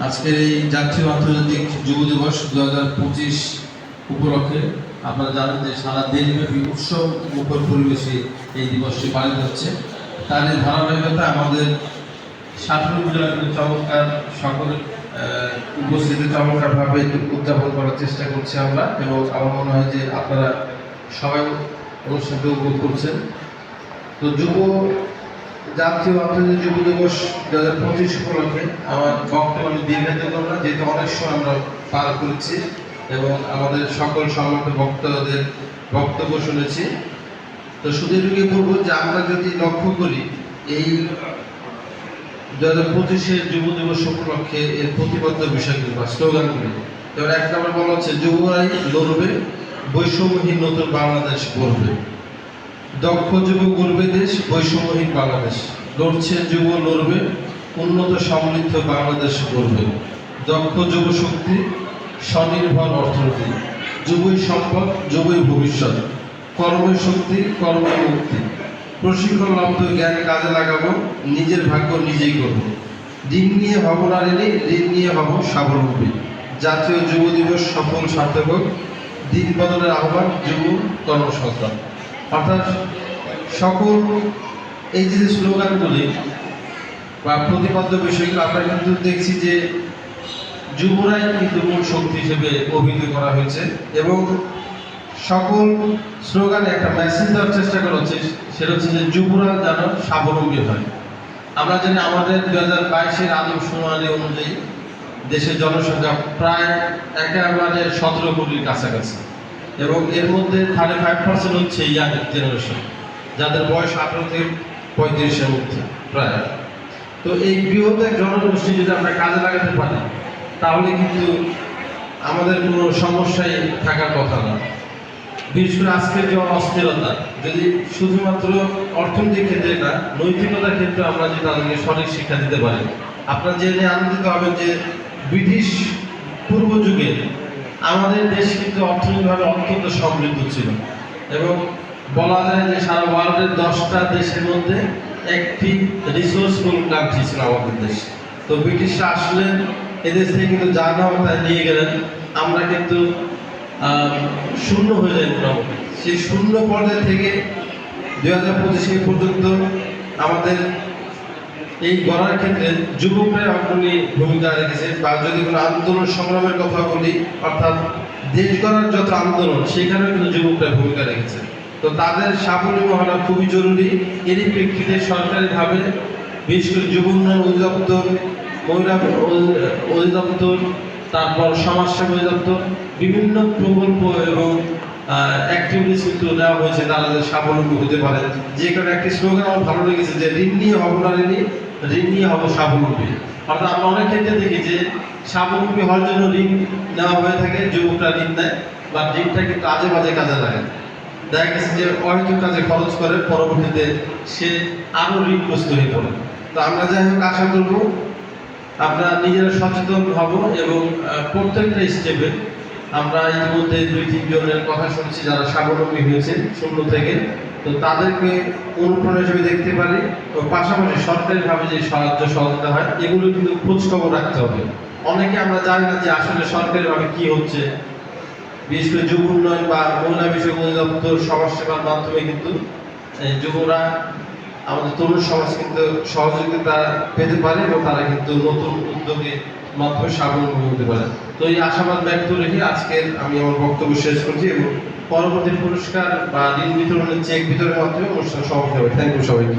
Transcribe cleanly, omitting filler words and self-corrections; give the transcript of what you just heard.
আজকের এই জাতীয় আন্তর্জাতিক যুব দিবস 2025 উপলক্ষে আপনারা জানেন যে সারা দেশব্যাপী উৎসব মুখর পরিবেশে এই দিবসটি পালিত হচ্ছে। তার এই ধারাবাহিকতা আমাদের সাতক্ষীরা উপজেলা কিন্তু চমৎকার সকলের উপস্থিতি চমৎকারভাবে উদযাপন করার চেষ্টা করছি আমরা, এবং আমার মনে হয় যে আপনারা সবাই অনুষ্ঠানটি উপভোগ করছেন। তো জাতীয় আন্তর্জাতিক যুব দিবস 2025 উপলক্ষে আমার বক্তব্য আমি দীর্ঘায়িত করব না, যেহেতু অনেক সময় আমরা পার করেছি এবং আমাদের সকল সম্মানিত বক্তাদের বক্তব্য শুনেছি। তো শুধু এটুকু বলবো যে আমরা যদি লক্ষ্য করি এই 2025 যুব দিবস উপলক্ষে এর প্রতিবদ্ধ বিষয়গুলো বা স্লোগানগুলি, যেমন এক নম্বর বলা হচ্ছে যুবরাই লড়বে, বৈষম্যহীন নতুন বাংলাদেশ গড়বে। দক্ষ যুব গড়বে দেশ, বৈষম্যহীন বাংলাদেশ। লড়ছে যুব লড়বে, উন্নত সমৃদ্ধ বাংলাদেশ গড়বে। দক্ষ যুব শক্তি, স্বনির্ভর অর্থনীতি। যুবই সম্পদ, যুবই ভবিষ্যৎ। কর্মই শক্তি, কর্মই মুক্তি। প্রশিক্ষণ লব্ধ জ্ঞান কাজে লাগাবো, নিজের ভাগ্য নিজেই করব। ঋণ নিয়ে হব না ঋণী, ঋণ নিয়ে হব স্বাবলম্বী। জাতীয় যুব দিবস সফল সার্থক হোক। দিন বদলের আহ্বান, যুব কর্মসংস্থান। অর্থাৎ সকল এই যে স্লোগানগুলি বা প্রতিপাদ্য বিষয়গুলো আমরা কিন্তু দেখছি যে যুবরাই কিন্তু মূল শক্তি হিসেবে অভিহিত করা হয়েছে, এবং সকল স্লোগানে একটা মেসেজ দেওয়ার চেষ্টা করা হচ্ছে, সেটা হচ্ছে যে যুবরা যেন স্বাবলম্বী হয়। আমরা জানি আমাদের 2022 আদমশুমারি অনুযায়ী দেশের জনসংখ্যা প্রায় একেবারে 17 কোটির কাছাকাছি, এবং এর মধ্যে 35% হচ্ছে ইয়াং জেনারেশন, যাদের বয়স 18 থেকে 35-এর মধ্যে প্রায়। তো এই বৃহৎ এক জনগোষ্ঠী যদি আমরা কাজে লাগাতে পারি, তাহলে কিন্তু আমাদের কোনো সমস্যাই থাকার কথা না। বিশেষ করে আজকের যে অস্থিরতা, যদি শুধুমাত্র অর্থনৈতিক ক্ষেত্রে না, নৈতিকতার ক্ষেত্রে আমরা যদি তাদেরকে সঠিক শিক্ষা দিতে পারি, আপনারা জেনে আনন্দিত হবেন যে ব্রিটিশ পূর্ব যুগে আমাদের দেশ কিন্তু অর্থনৈতিকভাবে অত্যন্ত সমৃদ্ধ ছিল, এবং বলা যায় যে সারা ওয়ার্ল্ডের 10টা দেশের মধ্যে একটি রিসোর্সফুল কান্ট্রি ছিল আমাদের দেশ। তো ব্রিটিশরা আসলেন, এদেশ থেকে কিন্তু যা নেওয়া তাই নিয়ে গেলেন। আমরা কিন্তু শূন্য হয়ে যাই মোটামুটি। সেই শূন্য পর্যায় থেকে 2025 পর্যন্ত আমাদের এই গড়ার ক্ষেত্রে যুবকরাই অগ্রণী ভূমিকা রেখেছে। বা যদি কোনো আন্দোলন সংগ্রামের কথা বলি, অর্থাৎ দেশ গড়ার যত আন্দোলন, সেখানেও কিন্তু যুবকরা ভূমিকা রেখেছে। তো তাদের স্বাবলম্বী হওয়া খুবই জরুরি। এরই প্রেক্ষিতে সরকারিভাবে বিশেষ করে যুব উন্নয়ন অধিদপ্তর, মহিলা অধিদপ্তর, তারপর সমাজসেবা অধিদপ্তর বিভিন্ন প্রকল্প এবং অ্যাক্টিভিটিস কিন্তু নেওয়া হয়েছে, তারা যে স্বাবলম্বী হতে পারে। যে কারণে একটি স্লোগান আমার ভালো লেগেছে যে ঋণ নিয়ে হব না ঋণী, ঋণ নিয়ে হব স্বাবলম্বী। অর্থাৎ আমরা অনেক ক্ষেত্রে দেখি যে স্বাবলম্বী হওয়ার জন্য ঋণ নেওয়া হয়ে থাকে, যুবকরা ঋণ নেয় বা ঋণটা কিন্তু আজে বাজে কাজে লাগে। দেখা গেছে যে অহেতুক কাজে খরচ করে, পরবর্তীতে সে আরও ঋণগ্রস্ত হয়ে পড়ে। তো আমরা যাই হোক আশা করবো আমরা নিজেরা সচেতন হব, এবং প্রত্যেকটা স্টেপে আমরা ইতিমধ্যে 2-3 জনের কথা শুনছি যারা স্বাবলম্বী হয়েছেন শূন্য থেকে। তো তাদেরকে অনুপ্রেরণা হিসেবে দেখতে পারি, ও পাশাপাশি সরকারিভাবে যে সাহায্য সহযোগিতা হয় এগুলো কিন্তু খোঁজখবর রাখতে হবে। অনেকে আমরা জানি না যে আসলে সরকারিভাবে কি হচ্ছে। বিশেষ করে যুব উন্নয়ন বা মহিলা বিষয়ক অধিদপ্তর, সমাজসেবার মাধ্যমে কিন্তু যুবরা, আমাদের তরুণ সমাজ কিন্তু সহযোগিতা পেতে পারে, এবং তারা কিন্তু নতুন উদ্যোগে মাধ্যমে স্বাবলম্বী হতে পারে। তো এই আশাবাদ ব্যক্ত রেখে আজকের আমি আমার বক্তব্য শেষ করছি, এবং পরবর্তী পুরস্কার বা ঋণ বিতরণের চেক বিতরণের মাধ্যমে অনুষ্ঠান সমাপ্ত হবে। থ্যাংক ইউ সবাইকে।